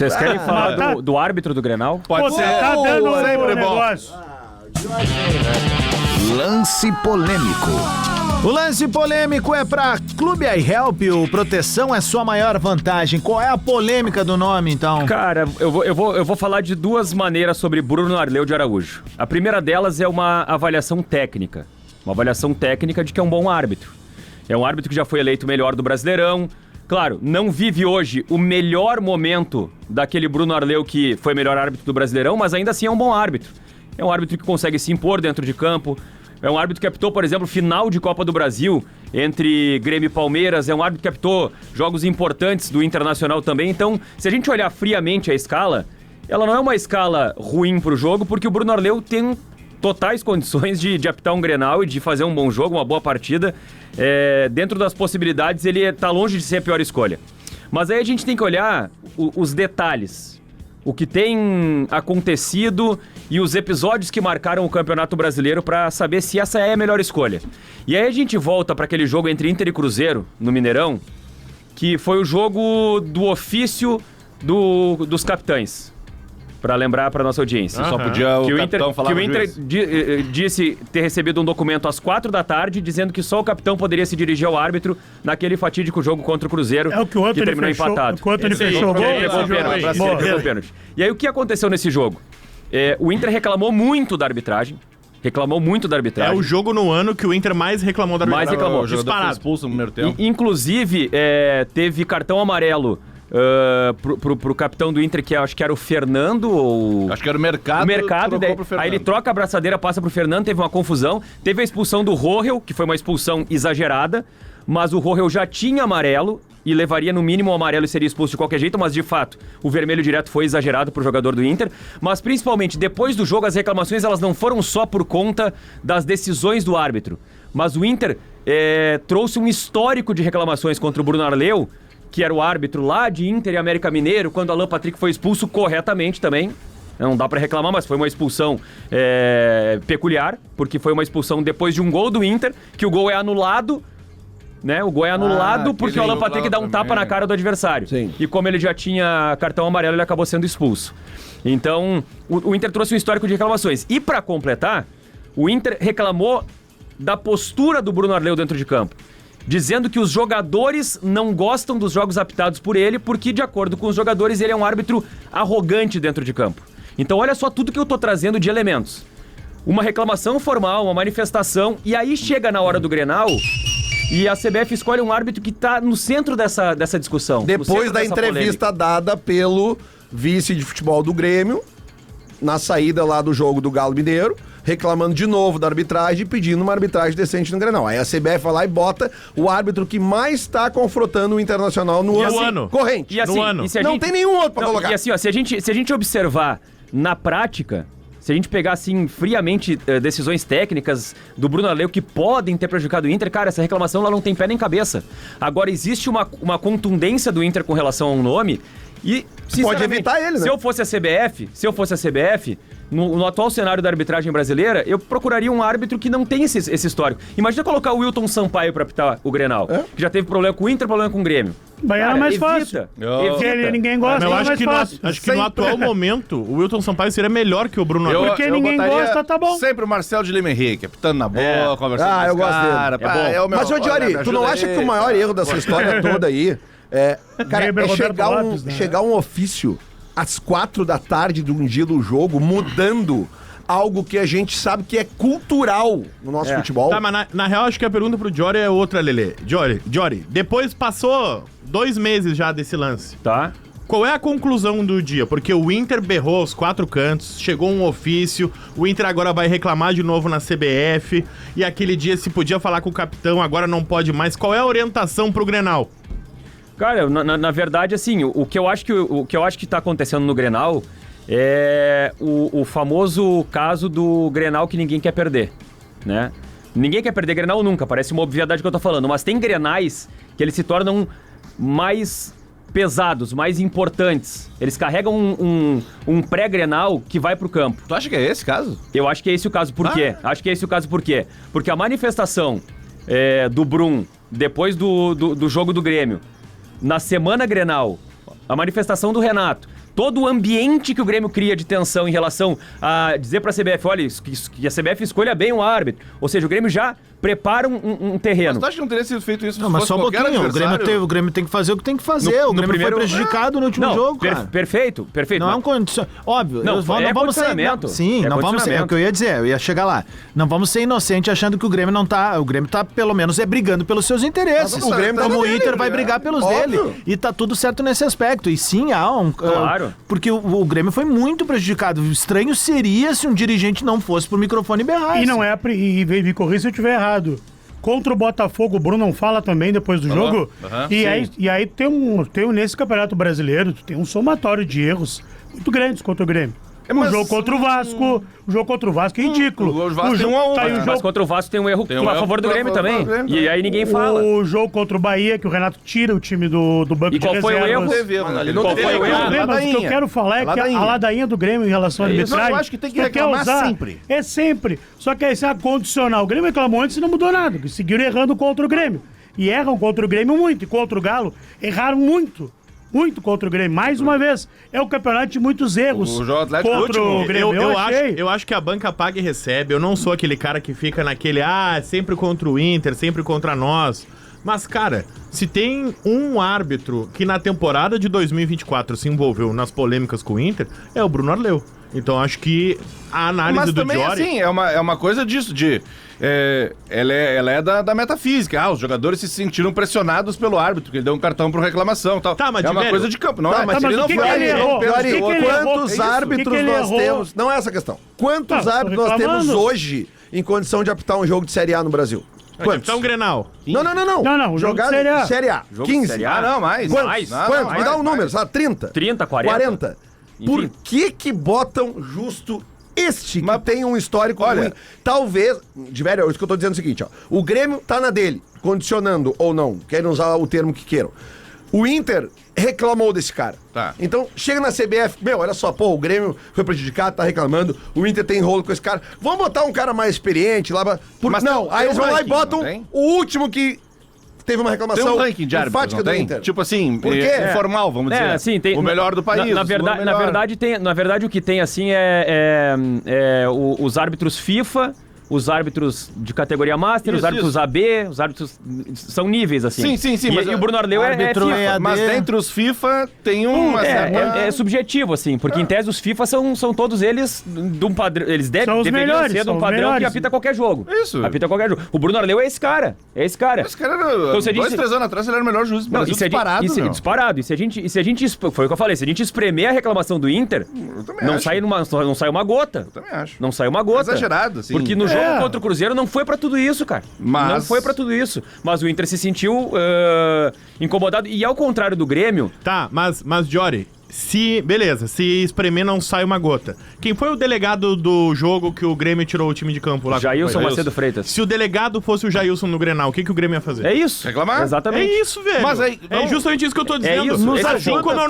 Vocês querem falar do árbitro do Grenal? Pode ser. Tá dando sempre o negócio. Lance polêmico. O lance polêmico é pra Clube iHelp, o proteção é sua maior vantagem. Qual é a polêmica do nome, então? Cara, eu vou falar de duas maneiras sobre Bruno Arleu de Araújo. A primeira delas é uma avaliação técnica. Uma avaliação técnica de que é um bom árbitro. É um árbitro que já foi eleito o melhor do Brasileirão. Claro, não vive hoje o melhor momento daquele Bruno Arleu que foi melhor árbitro do Brasileirão, mas ainda assim é um bom árbitro. É um árbitro que consegue se impor dentro de campo. É um árbitro que apitou, por exemplo, final de Copa do Brasil entre Grêmio e Palmeiras. É um árbitro que apitou jogos importantes do Internacional também. Então, se a gente olhar friamente a escala, ela não é uma escala ruim pro jogo, porque o Bruno Arleu tem totais condições de apitar um Grenal e de fazer um bom jogo, uma boa partida. Dentro das possibilidades, ele tá longe de ser a pior escolha. Mas aí a gente tem que olhar os detalhes. O que tem acontecido e os episódios que marcaram o Campeonato Brasileiro para saber se essa é a melhor escolha. E aí a gente volta para aquele jogo entre Inter e Cruzeiro, no Mineirão, que foi o jogo do ofício dos capitães. Para lembrar para nossa audiência. Só podia o capitão falar. Que o Inter disse ter recebido um documento às 4h dizendo que só o capitão poderia se dirigir ao árbitro naquele fatídico jogo contra o Cruzeiro, É o que o outro terminou fechou, empatado. o outro ele fechou o gol. Levou o pênalti. E aí o que aconteceu nesse jogo? O Inter reclamou muito da arbitragem. É o jogo no ano que o Inter mais reclamou da arbitragem. Mais reclamou. O jogador foi expulso no primeiro tempo. Inclusive, teve cartão amarelo pro capitão do Inter, que acho que era o Fernando ou... Acho que era o Mercado. Daí, aí ele troca a abraçadeira, passa pro Fernando, teve uma confusão. Teve a expulsão do Rohel, que foi uma expulsão exagerada, mas o Rohel já tinha amarelo e levaria no mínimo o amarelo e seria expulso de qualquer jeito, mas de fato, o vermelho direto foi exagerado pro jogador do Inter. Mas principalmente, depois do jogo, as reclamações elas não foram só por conta das decisões do árbitro, mas o Inter trouxe um histórico de reclamações contra o Bruno Arleu, que era o árbitro lá de Inter e América Mineiro, quando o Alan Patrick foi expulso corretamente também. Não dá pra reclamar, mas foi uma expulsão peculiar, porque foi uma expulsão depois de um gol do Inter, que o gol é anulado, né? O gol é anulado porque o Alan Patrick dá um tapa na cara do adversário. Sim. E como ele já tinha cartão amarelo, ele acabou sendo expulso. Então, o Inter trouxe um histórico de reclamações. E pra completar, o Inter reclamou da postura do Bruno Arleu dentro de campo, dizendo que os jogadores não gostam dos jogos apitados por ele, porque, de acordo com os jogadores, ele é um árbitro arrogante dentro de campo. Então, olha só tudo que eu tô trazendo de elementos. Uma reclamação formal, uma manifestação, e aí chega na hora do Grenal e a CBF escolhe um árbitro que tá no centro dessa discussão. Depois da entrevista dada pelo vice de futebol do Grêmio, na saída lá do jogo do Galo Mineiro, reclamando de novo da arbitragem e pedindo uma arbitragem decente no Grenal. Aí a CBF vai lá e bota o árbitro que mais está confrontando o Internacional no ano corrente. E assim, no ano. Não tem nenhum outro pra colocar. E assim, ó, se a gente observar na prática, se a gente pegar assim friamente decisões técnicas do Bruno Arleu que podem ter prejudicado o Inter, cara, essa reclamação ela não tem pé nem cabeça. Agora, existe uma contundência do Inter com relação a um nome e, pode evitar ele, né? Se eu fosse a CBF, no atual cenário da arbitragem brasileira, eu procuraria um árbitro que não tem esse histórico. Imagina colocar o Wilton Sampaio pra apitar o Grenal, que já teve problema com o Inter, problema com o Grêmio. Vai era mais fácil. Evita. Ninguém gosta, Eu é acho mais que, fácil. acho que no atual momento, o Wilton Sampaio seria melhor que o Bruno Arleu. Porque ninguém gosta, tá bom. Sempre o Marcelo de Lima Henrique, apitando na boa, conversando com eu os gosto dele. cara, É bom. Mas, ô Diori, tu não acha que o maior erro dessa história toda aí cara, Weber, Roberto Lopes, né? chegar um ofício às 4h de um dia do jogo, mudando algo que a gente sabe que é cultural no nosso futebol? Tá, mas na real, acho que a pergunta pro Diori é outra, Lelê. Diori, depois passou 2 meses já desse lance. Tá? Qual é a conclusão do dia? Porque o Inter berrou aos 4 cantos, chegou um ofício, o Inter agora vai reclamar de novo na CBF, e aquele dia se podia falar com o capitão, agora não pode mais. Qual é a orientação pro Grenal? Cara, na verdade, assim, o que eu acho que tá acontecendo no Grenal é o famoso caso do Grenal que ninguém quer perder, né? Ninguém quer perder Grenal nunca, parece uma obviedade que eu tô falando, mas tem Grenais que eles se tornam mais pesados, mais importantes. Eles carregam um pré-Grenal que vai pro campo. Tu acha que é esse caso? Eu acho que é esse o caso. Por quê? Acho que é esse o caso por quê? Porque a manifestação do Brum, depois do jogo do Grêmio, na semana Grenal, a manifestação do Renato, todo o ambiente que o Grêmio cria de tensão em relação a dizer pra CBF, olha, que a CBF escolha bem um árbitro. Ou seja, o Grêmio já prepara um terreno. Mas tu acha que não teria sido feito isso? Não, mas só um pouquinho. O Grêmio tem que fazer o que tem que fazer. O Grêmio foi prejudicado no último jogo, cara. Perfeito. Não é um condição. Óbvio, não vamos ser. Sim, não vamos ser. É o que eu ia dizer, eu ia chegar lá. Não vamos ser inocentes achando que o Grêmio não tá. O Grêmio tá, pelo menos, brigando pelos seus interesses. O Grêmio como o Inter vai brigar pelos dele. E tá tudo certo nesse aspecto. E sim, há um. Claro. Porque o Grêmio foi muito prejudicado. Estranho seria se um dirigente não fosse pro microfone berrar. E não é. E me corrija se eu estiver errado. Contra o Botafogo, o Bruno não fala também depois do jogo. E aí tem nesse Campeonato Brasileiro, tem um somatório de erros muito grandes contra o Grêmio. O jogo contra o Vasco é ridículo. O Vasco tem 1-1. Mas contra o Vasco tem um erro a favor do Grêmio também. E aí ninguém fala. O jogo contra o Bahia, que o Renato tira o time do banco de reservas. E qual foi o erro? Qual foi o erro? Mas o que eu quero falar é que a ladainha do Grêmio em relação à arbitragem... Eu acho que tem que reclamar sempre. É sempre. Só que aí se é condicional. O Grêmio reclamou antes e não mudou nada. Seguiram errando contra o Grêmio. E erram contra o Grêmio muito. E contra o Galo, erraram muito contra o Grêmio. Mais uma vez, é o campeonato de muitos erros. O jogo Atlético contra o Grêmio. Eu acho que a banca paga e recebe. Eu não sou aquele cara que fica naquele, sempre contra o Inter, sempre contra nós. Mas, cara, se tem um árbitro que na temporada de 2024 se envolveu nas polêmicas com o Inter, é o Bruno Arleu. Então, acho que a análise do Diori... Mas também, assim, é uma coisa disso, ela é da metafísica. Os jogadores se sentiram pressionados pelo árbitro, que ele deu um cartão por reclamação e tal. Tá, mas é uma coisa de campo, não é? Mas ele não foi. Quantos árbitros nós temos? Não é essa a questão. Quantos árbitros nós temos hoje em condição de apitar um jogo de Série A no Brasil? Quantos? Então, Grenal. Não, o jogo de Série A. 15. Não, mais. Quantos? Me dá um número, sabe? 30? 30, 40. Por que botam justo este que tem um histórico ruim? Talvez, de velho, isso que eu tô dizendo é o seguinte, ó. O Grêmio tá na dele, condicionando ou não, querem usar o termo que queiram. O Inter reclamou desse cara. Tá. Então, chega na CBF, olha só, o Grêmio foi prejudicado, tá reclamando, o Inter tem rolo com esse cara. Vamos botar um cara mais experiente lá. Aí eles vão lá e botam o último que teve uma reclamação. Tem um ranking de árbitros, não tem? Tipo assim, informal, vamos dizer. Assim, tem, o melhor do país. Na verdade, o que tem assim é os árbitros FIFA, os árbitros de categoria Master, os árbitros AB, os árbitros são níveis, assim. Sim. E o Bruno Arleu é FIFA. Mas dentre os FIFA tem é subjetivo, assim, porque em tese os FIFA são todos eles de um padrão. Eles deveriam ser de um padrão que apita qualquer jogo. Isso. Apita qualquer jogo. O Bruno Arleu é esse cara. Esse cara, então, 2-3 anos atrás, ele era o melhor juiz do Brasil. Disparado. Disparado. E se a gente. Foi o que eu falei, se a gente espremer a reclamação do Inter, não sai uma gota. Eu também acho. Não sai uma gota. Exagerado, assim. Porque no jogo contra o Cruzeiro não foi pra tudo isso, cara. Não foi pra tudo isso. Mas o Inter se sentiu incomodado. E ao contrário do Grêmio... Tá, mas Diori, se espremer não sai uma gota. Quem foi o delegado do jogo que o Grêmio tirou o time de campo lá? Jailson Macedo Freitas. Se o delegado fosse o Jailson no Grenal, o que o Grêmio ia fazer? É isso. Reclamar? Exatamente. É isso, velho. Mas aí, é justamente isso que eu tô dizendo. Isso. Como eu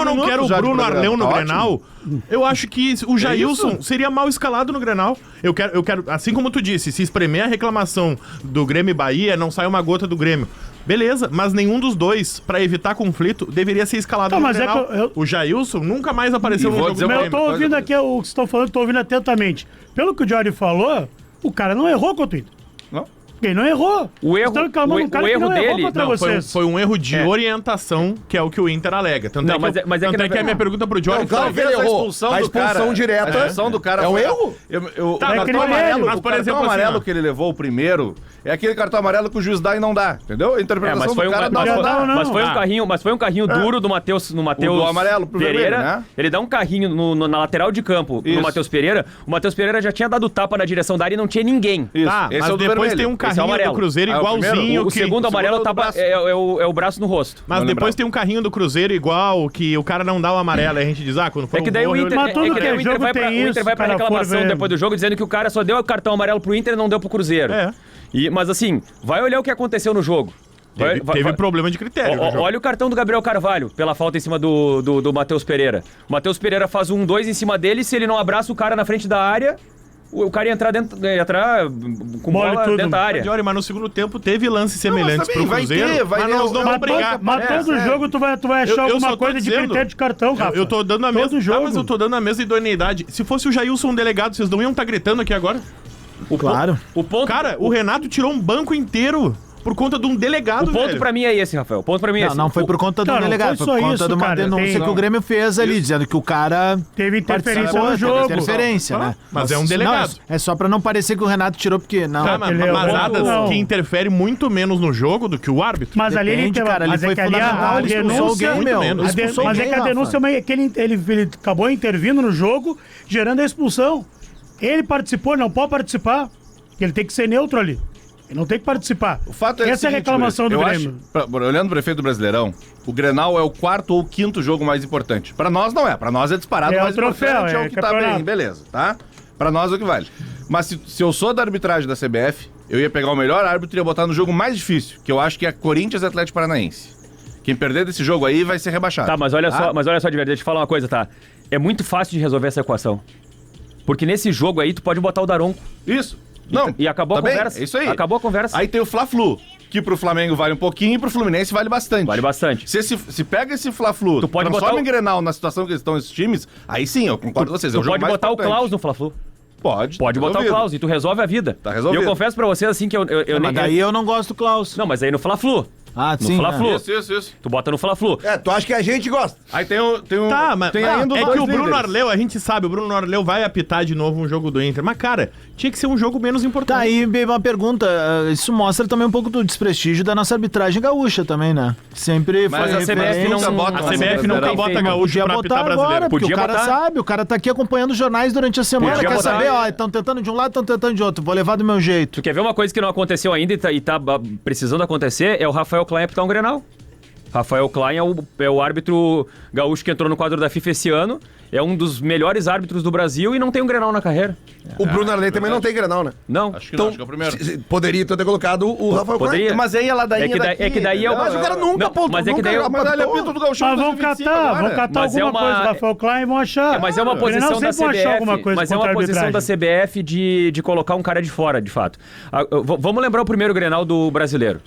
não quero o Bruno Arleu no Grenal, eu acho que o Jailson seria mal escalado no Grenal. Eu quero, assim como tu disse, se espremer a reclamação do Grêmio e Bahia, não sai uma gota do Grêmio. Beleza, mas nenhum dos dois, pra evitar conflito, deveria ser escalado no Grenal. O Jailson nunca mais apareceu no jogo do Grêmio. Eu tô ouvindo aqui o que vocês estão falando, tô ouvindo atentamente. Pelo que o Diori falou, o cara não errou contra o Inter. Não. Quem não errou? O erro dele foi um erro de orientação, que é o que o Inter alega. Tanto é que a minha pergunta pro Diori foi a expulsão direta. A expulsão do cara é um erro? O cartão amarelo que ele levou o primeiro é aquele cartão amarelo que o juiz dá e não dá, entendeu? A interpretação do cara mas foi um carrinho duro do Matheus do amarelo pro Pereira, vermelho, né? Ele dá um carrinho na lateral de campo no Matheus Pereira. O Matheus Pereira já tinha dado tapa na direção da área e não tinha ninguém. Tá, mas depois tem um carrinho do Cruzeiro igualzinho. O segundo amarelo é o braço no rosto. Mas depois tem um carrinho do Cruzeiro igual, que o cara não dá o amarelo. A gente diz, quando foi que daí o Inter vai pra reclamação depois do jogo dizendo que o cara só deu o cartão amarelo pro Inter e não deu pro Cruzeiro. Mas assim, vai olhar o que aconteceu no jogo. Teve problema de critério. Olha o cartão do Gabriel Carvalho, pela falta em cima do Matheus Pereira. O Matheus Pereira faz 1-2 em cima dele, se ele não abraça o cara na frente da área, o cara ia entrar com Bola e bola tudo. dentro da área. Mas no segundo tempo teve lances semelhantes também pro vai Cruzeiro, ter, vai mas ter, nós não vamos brigar. Mas todo jogo tu vai achar Eu só alguma tô coisa de dizendo. critério de cartão, Rafa. Eu tô dando a Todo mesma. jogo. Mas eu tô dando a mesma idoneidade. Se fosse o Jailson delegado, vocês não iam estar gritando aqui agora? Claro. O ponto, Cara, o Renato tirou um banco inteiro por conta de um delegado, o ponto velho. pra mim é esse, Rafael. O ponto pra mim é esse. Não foi por conta do Não, não delegado, foi foi por só conta isso, de uma cara. denúncia Tem- que o Grêmio fez ali, dizendo que o cara Teve interferência participou, no teve jogo. interferência, né? Mas é um delegado. Não, é só pra não parecer que o Renato tirou, porque não. Tá, mas ele é o Mazadas não. que interfere muito menos no jogo do que o árbitro. Mas ali ele Depende, teve, cara, ele mas foi é que ali fundamental, a ele expulsou denúncia... alguém, meu. muito menos. a de- Expulsou mas é alguém, que a Rafa. denúncia é que ele acabou intervindo no jogo, gerando a expulsão. Ele participou, ele não pode participar. Ele tem que ser neutro ali. Ele não tem que participar. O fato é Essa é a seguinte, reclamação do eu Grêmio. olhando pro efeito do Brasileirão, o Grenal é o 4º ou 5º jogo mais importante. Pra nós não é. Pra nós é disparado É mais o troféu, importante, é é o que tá campeonato. bem, beleza, tá? Pra nós é o que vale. Mas se eu sou da arbitragem da CBF, eu ia pegar o melhor árbitro e ia botar no jogo mais difícil, que eu acho que é Corinthians e Atlético Paranaense. Quem perder desse jogo aí vai ser rebaixado. Tá, mas olha só de verdade, deixa eu te falar uma coisa, tá? É muito fácil de resolver essa equação. Porque nesse jogo aí tu pode botar o Daronco. Isso. Não, E acabou a bem, conversa. é isso aí. Acabou a conversa. Aí tem o Fla-Flu, que pro Flamengo vale um pouquinho e pro Fluminense vale bastante. Vale bastante. Se pega esse Fla-Flu, Tu pode transforma botar em Grenal na situação que estão esses times, aí sim, eu concordo com vocês. É o Tu jogo pode mais botar o importante. Klaus no Fla-Flu. Pode. Pode botar o resolvido. Klaus e tu resolve a vida. Tá resolvido. E eu confesso pra vocês assim que eu Mas daí eu não gosto do Klaus. Não, mas aí no Fla-Flu. Ah, No sim. Fla-Flu. Isso. Tu bota no Fla-Flu. Tu acha que a gente gosta? Aí tem o... Tá, mas tem ainda os é dois que o Bruno líderes. Arleu, a gente sabe, o Bruno Arleu vai apitar de novo um jogo do Inter. Mas, cara, tinha que ser um jogo menos importante. Tá aí uma pergunta, isso mostra também um pouco do desprestígio da nossa arbitragem gaúcha também, né? Sempre Mas a foi CBF referência. não bota A no CBF nunca Brasileirão. bota gaúcho Podia pra botar apitar brasileiro. agora, porque Podia o cara botar. sabe, o cara tá aqui acompanhando os jornais durante a semana, Podia quer botar. saber, ó, estão tentando de um lado, estão tentando de outro, vou levar do meu jeito. Tu quer ver uma coisa que não aconteceu ainda e tá precisando acontecer? É o Rafael Klein apitar um Grenal. Rafael Klein é o árbitro gaúcho que entrou no quadro da FIFA esse ano. É um dos melhores árbitros do Brasil e não tem um Grenal na carreira. O Bruno Arley também não tem Grenal, né? Não. Acho que não, acho que é o primeiro. Poderia ter colocado o Rafael Poderia. Klein. Mas aí a ladainha É que daí é o... Mas o cara nunca Não, apontou, mas é que daí nunca eu... Mas ele apita do Gauchão Mas vão 2025 catar, agora. vão catar Mas é alguma uma- coisa. Rafael Klein vão achar. Mas é uma O Grenal posição da sempre vão achar alguma CBF. coisa Mas é uma contra a posição da arbitragem. CBF de colocar um cara de fora, de fato. Vamos lembrar o primeiro Grenal do brasileiro.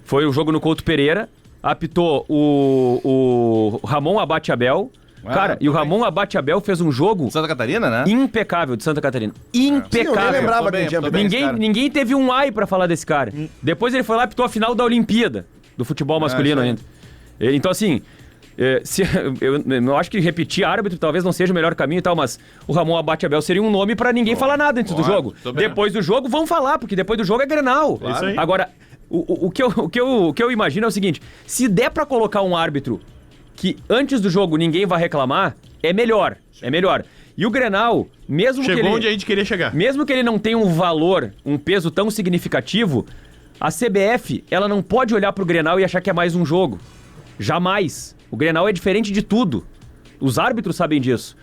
Foi o jogo no Couto Pereira. Apitou o Ramon Abate Abel. Cara, e o Ramon Abate Abel fez um jogo Santa Catarina, né? impecável de Santa Catarina. Sim, eu nem Impecável. lembrava Tô bem, quem tinha tô bem. Ninguém teve um ai pra falar desse cara. Depois ele foi lá e apitou a final da Olimpíada, do futebol masculino isso aí. ainda. Então, assim, eu não acho que repetir árbitro talvez não seja o melhor caminho e tal, mas o Ramon Abate Abel seria um nome pra ninguém falar nada antes do bom, jogo. tô bem. Depois do jogo, vão falar, porque depois do jogo é Grenal. Isso aí. Agora, o que eu imagino é o seguinte: se der pra colocar um árbitro que antes do jogo ninguém vai reclamar, é melhor. É melhor. E o Grenal, mesmo que Chegou ele... onde a gente queria chegar. Mesmo que ele não tenha um valor, um peso tão significativo, a CBF, ela não pode olhar pro Grenal e achar que é mais um jogo. Jamais. O Grenal é diferente de tudo. Os árbitros sabem disso.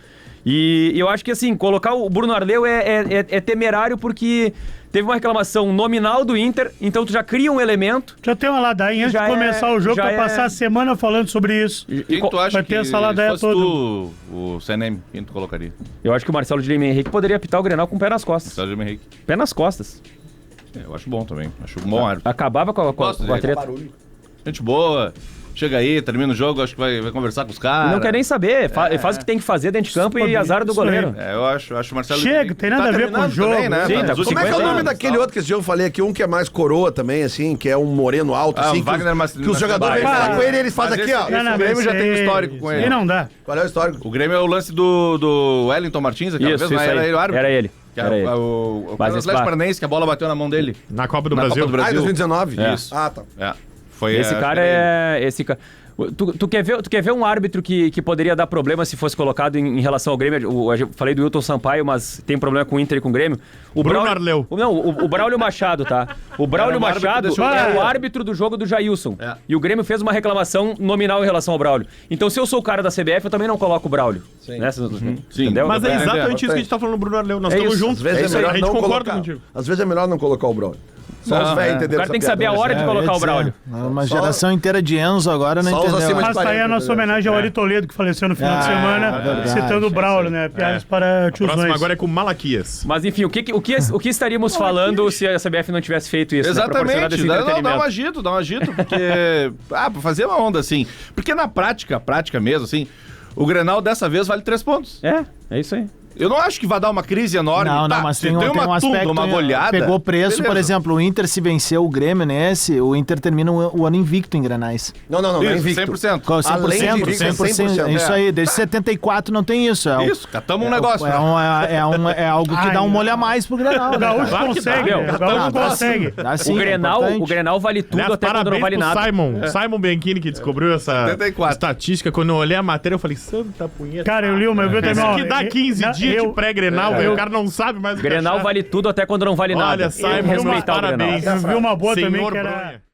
E eu acho que, assim, colocar o Bruno Arleu é temerário porque teve uma reclamação nominal do Inter, então tu já cria um elemento. Já tem uma ladainha antes Já de começar o jogo já pra é- passar a semana falando sobre isso. Quem tu acha vai ter que essa ladaia fosse toda. tu, o CNM, quem tu colocaria? Eu acho que o Marcelo de Lima Henrique poderia apitar o Grenal com o pé nas costas. Sérgio Henrique. Pé nas costas. Eu acho bom também. Acho um bom árbitro. Acabava com a Gosto com a dele. treta. Gente boa. Chega aí, termina o jogo, acho que vai conversar com os E caras. não quer nem saber. Faz o que tem que fazer dentro de campo e azar do Isso aí. goleiro. É, eu acho o Marcelo... Chega, tem nada a ver com o terminando jogo. também, né? Sim, tá Mas com os Como é que é o 50 nome anos, daquele outro que esse dia eu falei aqui? Um que é mais coroa também, assim, que é um moreno alto, Ah, assim, o Wagner que os jogadores vêm Mas- falar com ele e ele faz Mas aqui, esse- ó. esse- o Grêmio já tem um histórico com ele. Aí não dá. Qual é o histórico? O Grêmio é o lance do Wellington Martins, aquela Isso, vez, mas isso era aí. ele o árbitro. Era ele. Que Era ele. o Mas esse Atlético bar- Paranaense, que a bola bateu na mão dele. Na Copa do Na Brasil. Copa do Ah, em Brasil. 2019? É. Isso. Ah, tá. É. Foi, Esse acho cara que era é. Esse cara. Tu quer ver um árbitro que poderia dar problema se fosse colocado em relação ao Grêmio? Eu falei do Wilton Sampaio, mas tem problema com o Inter e com o Grêmio. O Bruno Arleu. Não, o Braulio Machado, tá? O Braulio Era um árbitro Machado que deixou- é o árbitro do jogo do Jailson. É. E o Grêmio fez uma reclamação nominal em relação ao Braulio. Então, se eu sou o cara da CBF, eu também não coloco o Braulio. Sim. Entendeu? Mas é É, exatamente é, isso que a gente tá falando do Bruno Arleu. Nós é estamos isso. juntos. Às vezes é isso aí, melhor a gente não concorda colocar. contigo. Às vezes é melhor não colocar o Braulio. Só os velhos O entenderam cara tem que saber a hora de eu colocar ia o Braulio. dizer, Uma geração inteira de Enzo agora não Só os entendeu. acima de Mas tá aí a nossa homenagem ao Ari Toledo, que faleceu no final de semana, verdade, citando o Braulio, né? Piadas para O próximo tiozões. agora é com Malaquias. Mas enfim, o que estaríamos falando se a CBF não tivesse feito isso? Né? Proporcionado Exatamente, esse dá um entretenimento. agito, porque... pra fazer uma onda assim. Porque na prática mesmo, assim, o Grenal dessa vez vale 3 pontos. É isso aí. Eu não acho que vai dar uma crise enorme. Não, Tá, mas se tem um uma aspecto. uma goleada... Pegou preço, por beleza. exemplo, o Inter se venceu o Grêmio nesse, o Inter termina o ano invicto em Grenais. Não é Isso, invicto. 100%. Qual, 100%? Além de invicto, 100%. Isso aí, desde 74 não tem isso. Isso, catamos um negócio. É algo que dá um molho a mais pro Grenal. O Gaúcho Claro que consegue, dá, né? O Gaúcho consegue. O Grenal vale tudo Aliás, até quando não vale pro nada. Simon Bianchini, que descobriu essa 74. estatística. Quando eu olhei a matéria, eu falei, santa punheta. Cara, eu li uma, eu vi também, Isso ó, que dá 15 dias de pré-Grenal, velho. O cara não sabe mais o que Grenal achar. vale tudo até quando não vale nada. Olha, Simon, Respeitar o Grenal. parabéns. Eu vi uma boa também Senhor que era... Bronha.